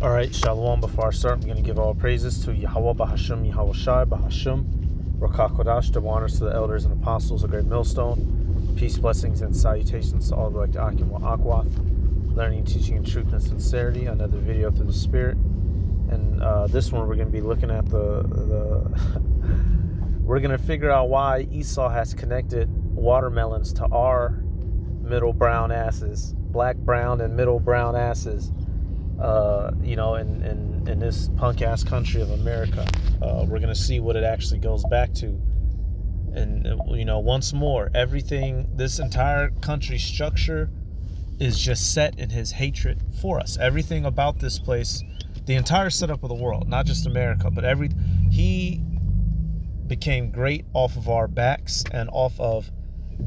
All right, Shalom. Before I start, I'm going to give all praises to Yahweh Bahasham, Yahweh Shai Bahasham, Rakah Kodash, double honors to the elders and apostles of Great Millstone. Peace, blessings, and salutations to all the like Akim wa Akwath, learning, teaching, and truth and sincerity. Another video through the Spirit. And this one, we're going to be looking at the we're going to figure out why Esau has connected watermelons to our middle brown asses, black, brown, and middle brown asses. In this punk-ass country of America. We're going to see what it actually goes back to. And, once more, everything, this entire country structure is just set in his hatred for us. Everything about this place, the entire setup of the world, not just America, but he became great off of our backs and off of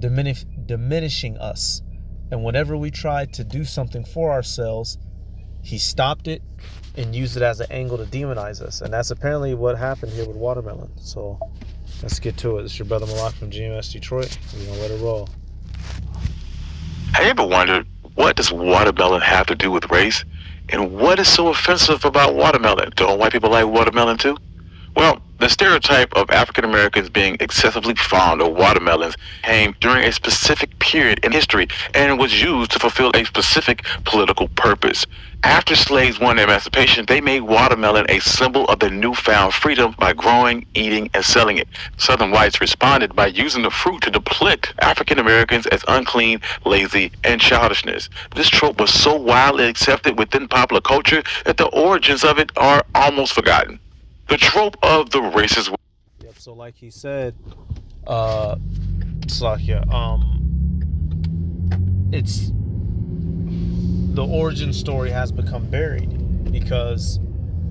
diminishing us. And whenever we tried to do something for ourselves, he stopped it and used it as an angle to demonize us. And that's apparently what happened here with watermelon. So let's get to it. It's your brother Malak from GMS Detroit. We're going to let it roll. Have you ever wondered, what does watermelon have to do with race? And what is so offensive about watermelon? Don't white people like watermelon too? Well, the stereotype of African Americans being excessively fond of watermelons came during a specific period in history and was used to fulfill a specific political purpose. After slaves won their emancipation, they made watermelon a symbol of their newfound freedom by growing, eating, and selling it. Southern whites responded by using the fruit to depict African Americans as unclean, lazy, and childishness. This trope was so widely accepted within popular culture that the origins of it are almost forgotten. The trope of the racist. Yep. So, like he said, it's the origin story has become buried because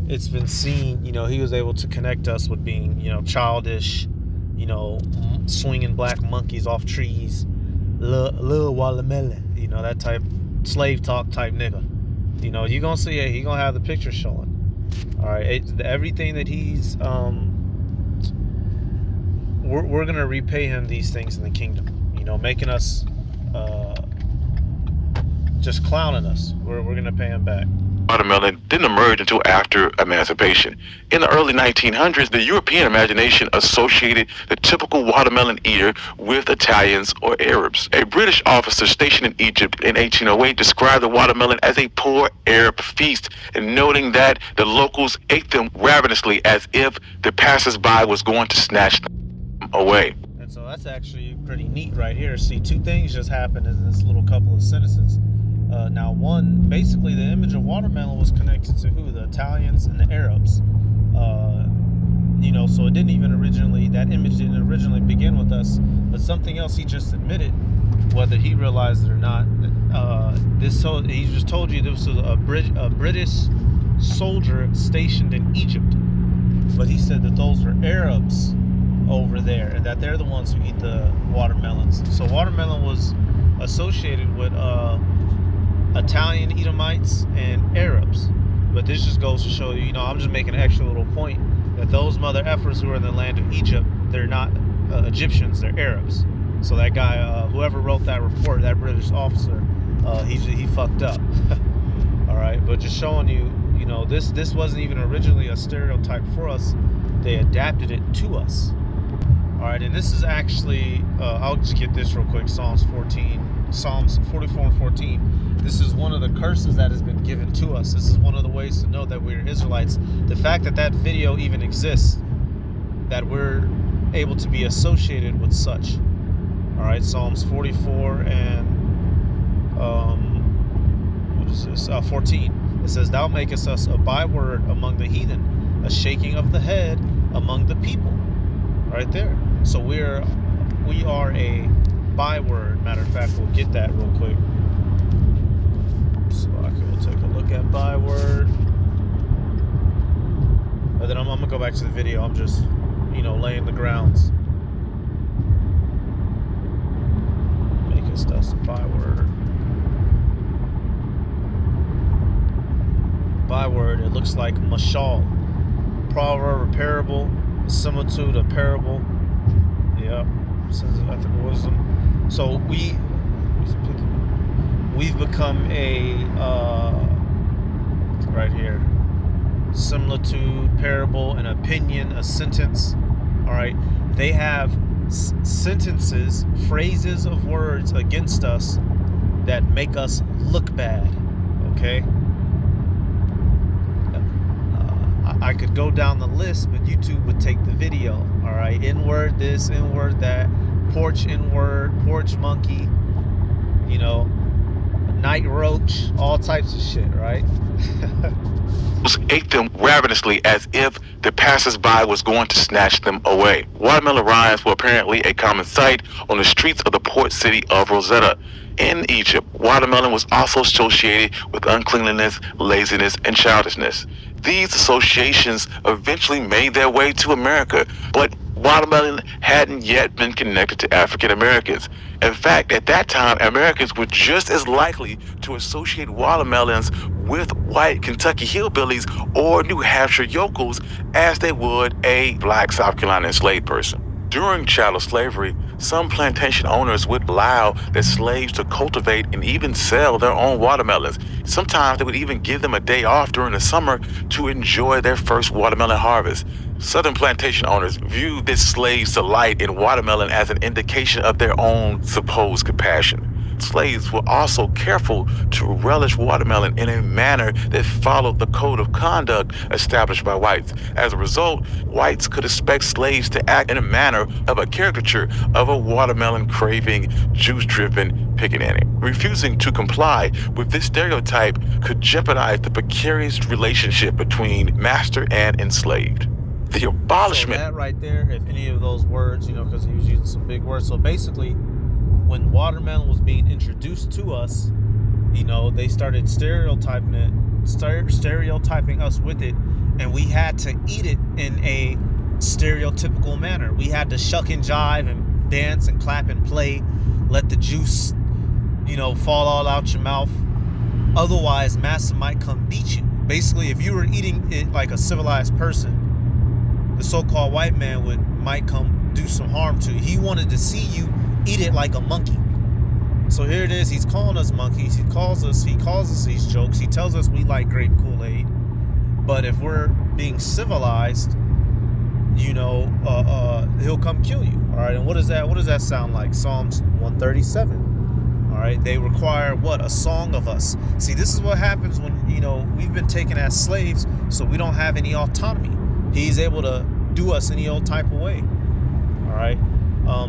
it's been seen. He was able to connect us with being, childish, swinging black monkeys off trees, little watermelon, that type slave talk type nigga. You gonna see it. He gonna have the picture showing. All right, everything that he's we're gonna repay him these things in the kingdom. Making us just clowning us. We're gonna pay him back. Watermelon didn't emerge until after emancipation. In the early 1900s, the European imagination associated the typical watermelon eater with Italians or Arabs. A British officer stationed in Egypt in 1808 described the watermelon as a poor Arab feast, and noting that the locals ate them ravenously as if the passers-by was going to snatch them away. And so that's actually pretty neat right here. See, two things just happened in this little couple of sentences. Now, one, basically the image of watermelon was connected to who? The Italians and the Arabs. So it didn't even that image didn't originally begin with us. But something else he just admitted, whether he realized it or not, he just told you this was a British soldier stationed in Egypt. But he said that those were Arabs over there, and that they're the ones who eat the watermelons. So watermelon was associated with Italian Edomites and Arabs. But this just goes to show you, I'm just making an extra little point that those mother effers who are in the land of Egypt, they're not Egyptians, they're Arabs. So that guy, whoever wrote that report, that British officer, he fucked up. All right, but just showing you, this wasn't even originally a stereotype for us. They adapted it to us. All right, and this is actually, I'll just get this real quick. Psalms 44 and 14. This is one of the curses that has been given to us. This is one of the ways to know that we're Israelites. The fact that that video even exists, that we're able to be associated with such. All right, Psalms 44 and 14. It says, "Thou makest us a byword among the heathen, a shaking of the head among the people." Right there. So we are a byword. Matter of fact, we'll get that real quick. So we'll take a look at byword. And then I'm gonna go back to the video. I'm just, laying the grounds. Makest us a byword. Byword. It looks like mashal, proverb, a parable. Similitude, a parable. Yep. Sense of ethical wisdom. So we've become a right here. similitude, parable, an opinion, a sentence. All right, they have sentences, phrases of words against us that make us look bad. Okay, I could go down the list, but YouTube would take the video. All right, N-word this, N-word that, porch N-word, porch monkey, you know, night roach, all types of shit, right? Ate them ravenously as if the passers-by was going to snatch them away. Watermelon rinds were apparently a common sight on the streets of the port city of Rosetta. In Egypt, watermelon was also associated with uncleanliness, laziness, and childishness. These associations eventually made their way to America, but watermelon hadn't yet been connected to African Americans. In fact, at that time, Americans were just as likely to associate watermelons with white Kentucky hillbillies or New Hampshire yokels as they would a black South Carolina enslaved person. During chattel slavery, some plantation owners would allow their slaves to cultivate and even sell their own watermelons. Sometimes they would even give them a day off during the summer to enjoy their first watermelon harvest. Southern plantation owners viewed their slaves' delight in watermelon as an indication of their own supposed compassion. Slaves were also careful to relish watermelon in a manner that followed the code of conduct established by whites. As a result, whites could expect slaves to act in a manner of a caricature of a watermelon-craving, juice-driven pickaninny. Refusing to comply with this stereotype could jeopardize the precarious relationship between master and enslaved. The abolishment. So that right there, if any of those words, you know, because he was using some big words. So basically, when watermelon was being introduced to us, you know, they started stereotyping us with it, and we had to eat it in a stereotypical manner. We had to shuck and jive and dance and clap and play, let the juice, you know, fall all out your mouth. Otherwise, massa might come beat you. Basically, if you were eating it like a civilized person, the so-called white man might come do some harm to you. He wanted to see you eat it like a monkey. So here it is. He's calling us monkeys. He calls us these jokes. He tells us we like grape Kool-Aid. But if we're being civilized, you know, he'll come kill you. All right. And what does that sound like? Psalms 137. All right. They require what? A song of us. See, this is what happens when, you know, we've been taken as slaves, so we don't have any autonomy. He's able to do us any old type of way. All right.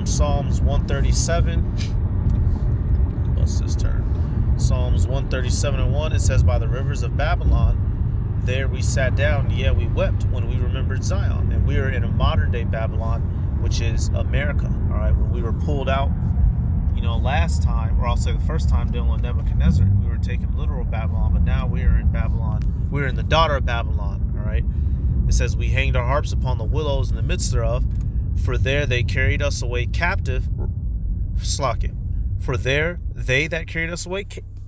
Psalms 137. What's this turn? Psalms 137:1. It says, "By the rivers of Babylon, there we sat down, yeah, we wept when we remembered Zion." And we are in a modern day Babylon, which is America. All right. When we were pulled out, you know, last time, or I'll say the first time dealing with Nebuchadnezzar, we were taking literal Babylon, but now we are in Babylon. We're in the daughter of Babylon. All right. It says, "We hanged our harps upon the willows in the midst thereof, for there they carried us away captive." For there they that carried us away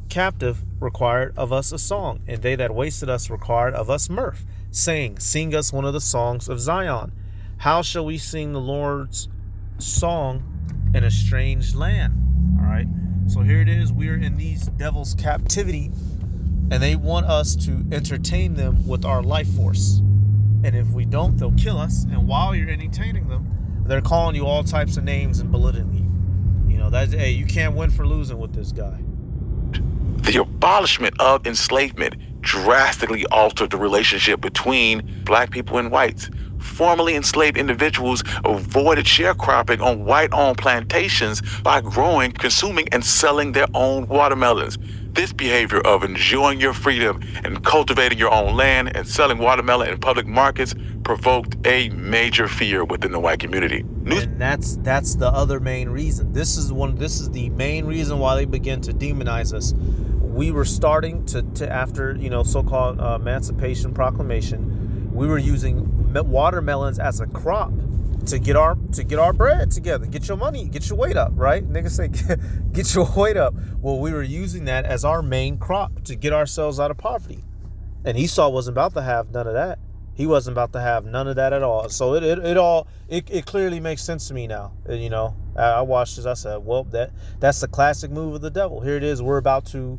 captive required of us a song, and they that wasted us required of us mirth, saying, "Sing us one of the songs of Zion. How shall we sing the Lord's song in a strange land?" All right. So here it is. We're in these devils' captivity, and they want us to entertain them with our life force. And if we don't, they'll kill us. And while you're entertaining them, they're calling you all types of names and belittling you. You know, that's, hey, you can't win for losing with this guy. The abolishment of enslavement drastically altered the relationship between black people and whites. Formerly enslaved individuals avoided sharecropping on white-owned plantations by growing, consuming, and selling their own watermelons. This behavior of enjoying your freedom and cultivating your own land and selling watermelon in public markets provoked a major fear within the white community. And that's the other main reason. This is the main reason why they begin to demonize us. We were starting to after, you know, so-called Emancipation Proclamation, we were using watermelons as a crop to get our bread together, get your money, get your weight up, right? Niggas say get your weight up. Well, we were using that as our main crop to get ourselves out of poverty. And Esau wasn't about to have none of that. He wasn't about to have none of that at all. So it clearly makes sense to me now. And, you know, I watched this. I said, well, that's the classic move of the devil. Here it is. We're about to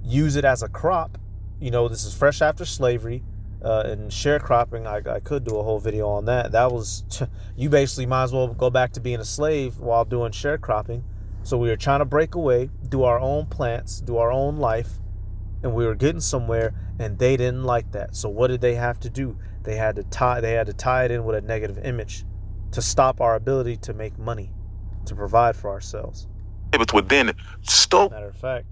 use it as a crop. You know, this is fresh after slavery. We're about to use it as a crop to get our bread together, get your money, get your weight up, right? Niggas say get your weight up. Well, that's the classic move of the devil. Here it is. We're about to use it as a crop. You know, this is fresh after slavery. We're about to use it as a crop to get our bread together, get your money, get your weight up, right? Niggas say get your weight up. Well, that's the classic move of the devil. Here it is. We're about to use it as a crop. You know, this is fresh after slavery. We're about to use it as a crop to get our bread together, get your money, get your weight up, right? Niggas say get your weight up. Well, that's the classic move of the devil. Here it is. We're about to use it as a crop. You know, this is fresh after slavery. And sharecropping, I could do a whole video on that. That was, you basically might as well go back to being a slave while doing sharecropping. So we were trying to break away, do our own plants, do our own life, and we were getting somewhere, and they didn't like that. So what did they have to do? They had to tie it in with a negative image to stop our ability to make money, to provide for ourselves. It would then stoke. Matter of fact,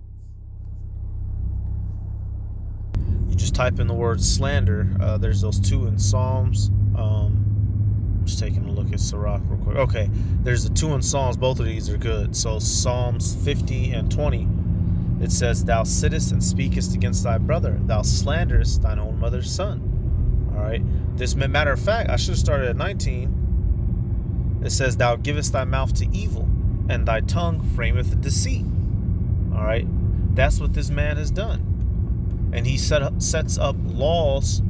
you just type in the word slander. There's those two in Psalms. I'm just taking a look at Sirach real quick. Okay, there's the two in Psalms. Both of these are good. So Psalms 50 and 20, it says, "Thou sittest and speakest against thy brother. Thou slanderest thine own mother's son." All right. This, matter of fact, I should have started at 19. It says, "Thou givest thy mouth to evil, and thy tongue frameth deceit." All right. That's what this man has done. And he sets up laws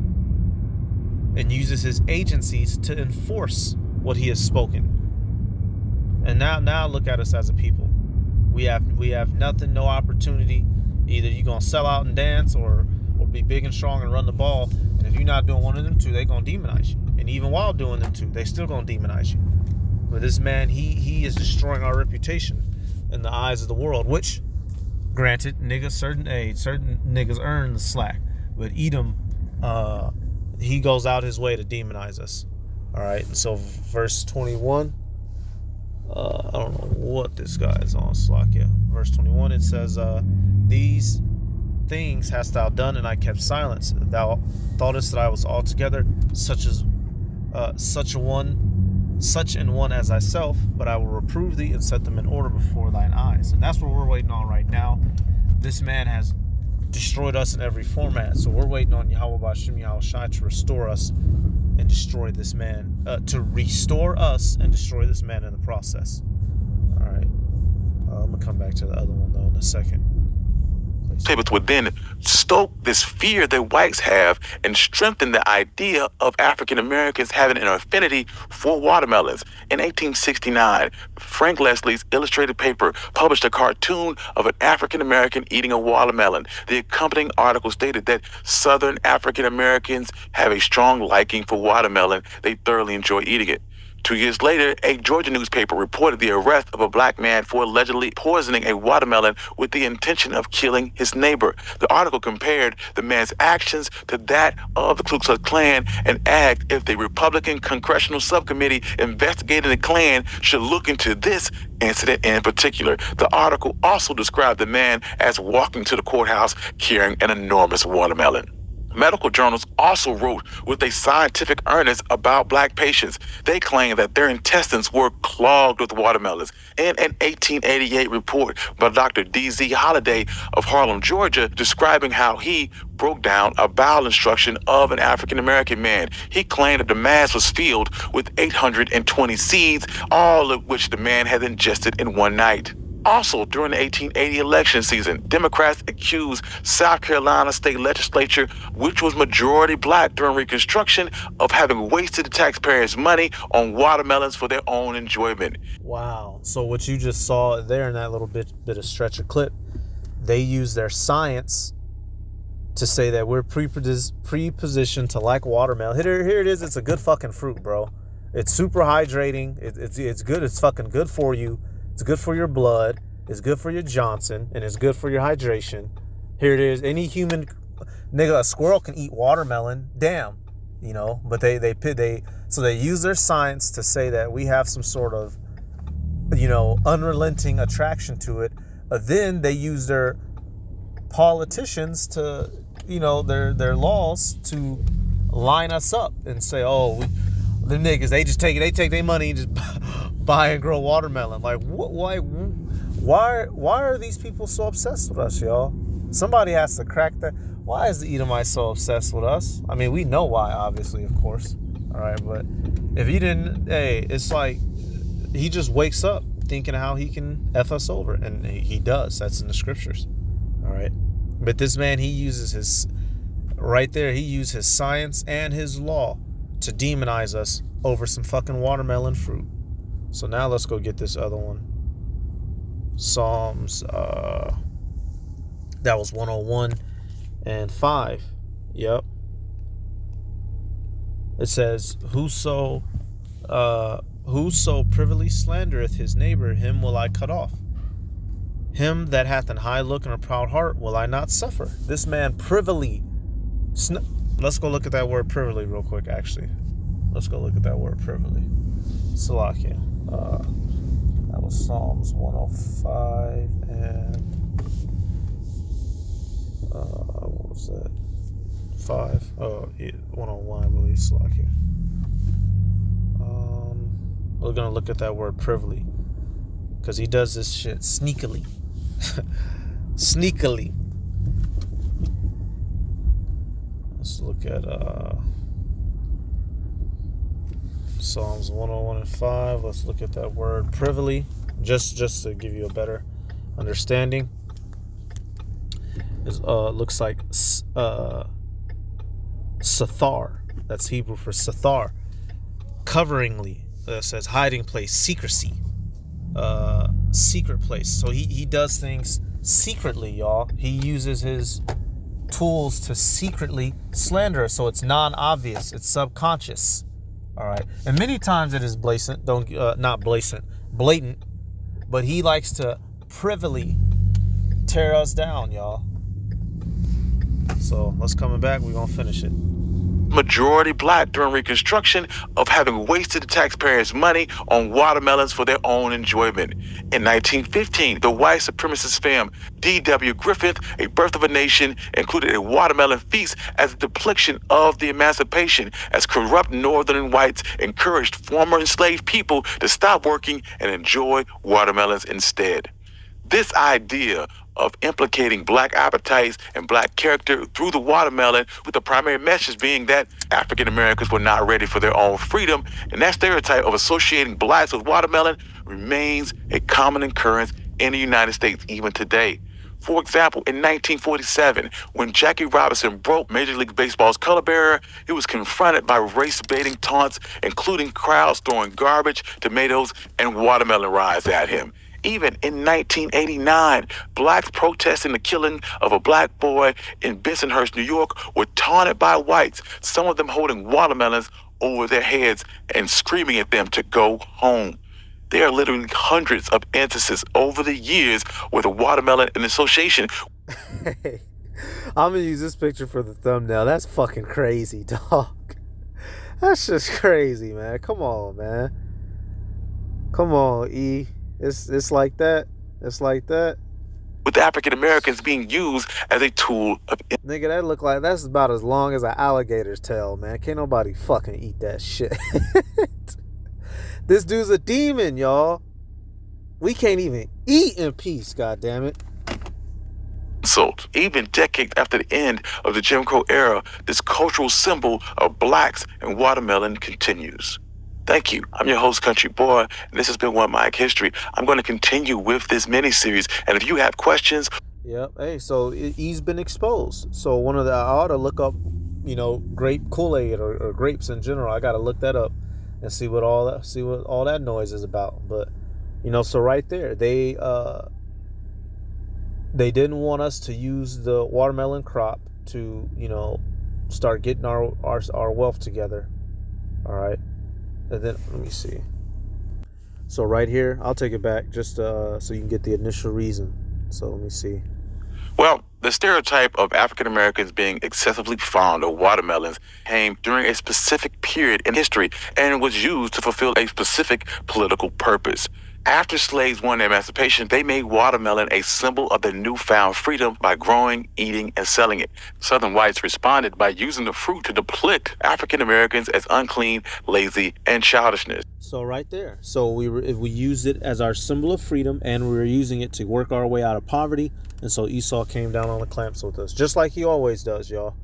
and uses his agencies to enforce what he has spoken. And now look at us as a people. We have nothing, no opportunity. Either you're gonna sell out and dance, or be big and strong and run the ball. And if you're not doing one of them two, they're gonna demonize you. And even while doing them two, they still gonna demonize you. But this man, he is destroying our reputation in the eyes of the world, which, granted, certain niggas earn the slack. But Edom, he goes out his way to demonize us. All right. So verse 21. I don't know what this guy is on, Slack. Yeah. Verse 21, it says, "These things hast thou done, and I kept silence. Thou thoughtest that I was altogether such an one as thyself, but I will reprove thee and set them in order before thine eyes." And that's what we're waiting on right now. This man has destroyed us in every format, so we're waiting on Yahweh Bashim Yahushai to restore us and destroy this man, to restore us and destroy this man in the process. All right. I'm gonna come back to the other one though in a second. Tables would then stoke this fear that whites have and strengthen the idea of African Americans having an affinity for watermelons. In 1869, Frank Leslie's illustrated paper published a cartoon of an African American eating a watermelon. The accompanying article stated that Southern African Americans have a strong liking for watermelon. They thoroughly enjoy eating it. 2 years later, a Georgia newspaper reported the arrest of a black man for allegedly poisoning a watermelon with the intention of killing his neighbor. The article compared the man's actions to that of the Ku Klux Klan and asked if the Republican Congressional Subcommittee investigating the Klan should look into this incident in particular. The article also described the man as walking to the courthouse carrying an enormous watermelon. Medical journals also wrote with a scientific earnest about black patients. They claimed that their intestines were clogged with watermelons. In an 1888 report by Dr. D.Z. Holliday of Harlem, Georgia, describing how he broke down a bowel instruction of an African-American man. He claimed that the mass was filled with 820 seeds, all of which the man had ingested in one night. Also, during the 1880 election season, Democrats accused South Carolina state legislature, which was majority black during Reconstruction, of having wasted the taxpayers' money on watermelons for their own enjoyment. Wow. So what you just saw there in that little bit of stretch of clip, they use their science to say that we're pre-positioned to like watermelon. Here it is. It's a good fucking fruit, bro. It's super hydrating. It's good. It's fucking good for you. It's good for your blood. It's good for your Johnson, and it's good for your hydration. Here it is. Any human, nigga, a squirrel can eat watermelon. Damn, you know. But they use their science to say that we have some sort of, you know, unrelenting attraction to it. Then they use their politicians to, you know, their laws to line us up and say, oh, the niggas, they take their money and just buy and grow watermelon. Like, why are these people so obsessed with us, y'all? Somebody has to crack that. Why is the Edomites so obsessed with us? I mean, we know why, obviously, of course. All right, but if he didn't, hey, it's like he just wakes up thinking how he can F us over, and he does. That's in the scriptures. All right, but this man, he uses his science and his law to demonize us over some fucking watermelon fruit. So now let's go get this other one. Psalms, that was 101 and 5. Yep. It says, whoso privily slandereth his neighbor, him will I cut off. Him that hath an high look and a proud heart will I not suffer. This man privily. Let's go look at that word privily real quick, actually. Let's go look at that word privily. Salakia. That was Psalms 105 and what was that? 5. Oh, yeah, 101, I believe. Salakia. We're gonna look at that word privily, because he does this shit sneakily. Sneakily. Let's look at Psalms 101 and 5. Let's look at that word privily, just to give you a better understanding. It looks like sathar. That's Hebrew for sathar. Coveringly. Says hiding place, secrecy. Secret place. So he does things secretly, y'all. He uses his tools to secretly slander us, so it's non-obvious, it's subconscious. All right, and many times it is blatant. Not blatant, but he likes to privily tear us down, y'all. So let's coming back. We're gonna finish it. Majority black during Reconstruction of having wasted the taxpayers' money on watermelons for their own enjoyment. In 1915, the white supremacist film D.W. Griffith, A Birth of a Nation, included a watermelon feast as a depiction of the emancipation, as corrupt northern whites encouraged former enslaved people to stop working and enjoy watermelons instead. This idea of implicating black appetites and black character through the watermelon, with the primary message being that African Americans were not ready for their own freedom, and that stereotype of associating blacks with watermelon remains a common occurrence in the United States even today. For example, in 1947, when Jackie Robinson broke Major League Baseball's color barrier, he was confronted by race-baiting taunts, including crowds throwing garbage, tomatoes, and watermelon rinds at him. Even in 1989, blacks protesting the killing of a black boy in Bensonhurst, New York, were taunted by whites, some of them holding watermelons over their heads and screaming at them to go home. There are literally hundreds of instances over the years where the watermelon and association. Hey, I'm gonna use this picture for the thumbnail. That's fucking crazy, dog. That's just crazy, man. Come on, man. Come on, E. It's like that. It's like that. With African Americans being used as a tool of. Nigga, that look like that's about as long as an alligator's tail, man. Can't nobody fucking eat that shit. This dude's a demon, y'all. We can't even eat in peace, goddammit. So, even decades after the end of the Jim Crow era, this cultural symbol of blacks and watermelon continues. Thank you. I'm your host, Country Boy, and this has been One Mic History. I'm going to continue with this mini-series, and if you have questions. Yep. Hey, so he's been exposed. So I ought to look up, grape Kool-Aid or grapes in general. I got to look that up and see what all that noise is about. But, so right there, they didn't want us to use the watermelon crop to, start getting our wealth together. All right. And then, let me see. So right here, I'll take it back just so you can get the initial reason. So let me see. Well, the stereotype of African Americans being excessively fond of watermelons came during a specific period in history and was used to fulfill a specific political purpose. After slaves won their emancipation, they made watermelon a symbol of their newfound freedom by growing, eating, and selling it. Southern whites responded by using the fruit to depict African Americans as unclean, lazy, and childishness. So right there. So we used it as our symbol of freedom, and we were using it to work our way out of poverty. And so Esau came down on the clamps with us, just like he always does, y'all.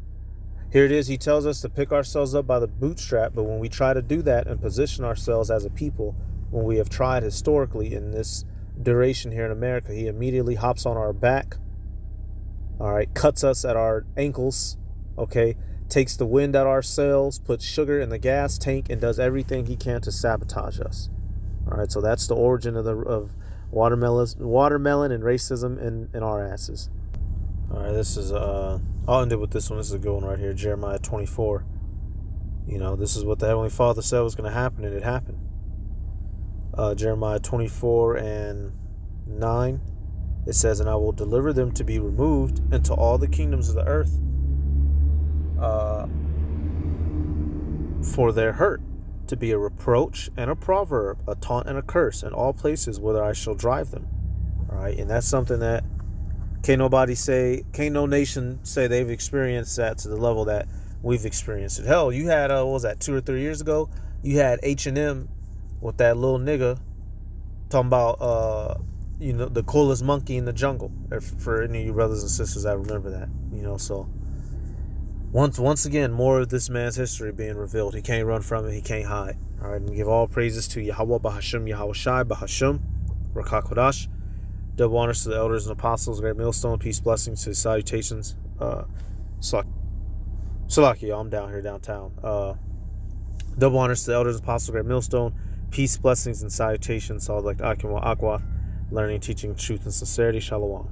Here it is. He tells us to pick ourselves up by the bootstrap, but when we try to do that and position ourselves as a people, when we have tried historically in this duration here in America, he immediately hops on our back, all right, cuts us at our ankles, okay, takes the wind out our sails, puts sugar in the gas tank, and does everything he can to sabotage us. All right, so that's the origin of watermelon and racism in our asses. All right, this is I'll end it with this one. This is a good one right here, Jeremiah 24. You know, this is what the Heavenly Father said was going to happen, and it happened. Jeremiah 24:9, it says, "And I will deliver them to be removed into all the kingdoms of the earth for their hurt, to be a reproach and a proverb, a taunt and a curse in all places whither I shall drive them." All right, and that's something that can't no nation say they've experienced that to the level that we've experienced it. Hell, you had what was that, 2 or 3 years ago? You had H&M with that little nigga talking about the coolest monkey in the jungle. For any of you brothers and sisters that remember that, so once again, more of this man's history being revealed. He can't run from it. He can't hide. All right, and give all praises to Yahweh Bahashim, Yahweh Shai Bahashim, Rakak Kodash. Double honors to the elders and apostles, Great Millstone. Peace, blessings to the salutations. Salaki, I'm down here downtown. Double honors to the elders and apostles, Great Millstone. Peace, blessings, and salutations. So I'd like to Akim wa Akwa, learning, teaching, truth, and sincerity. Shalom.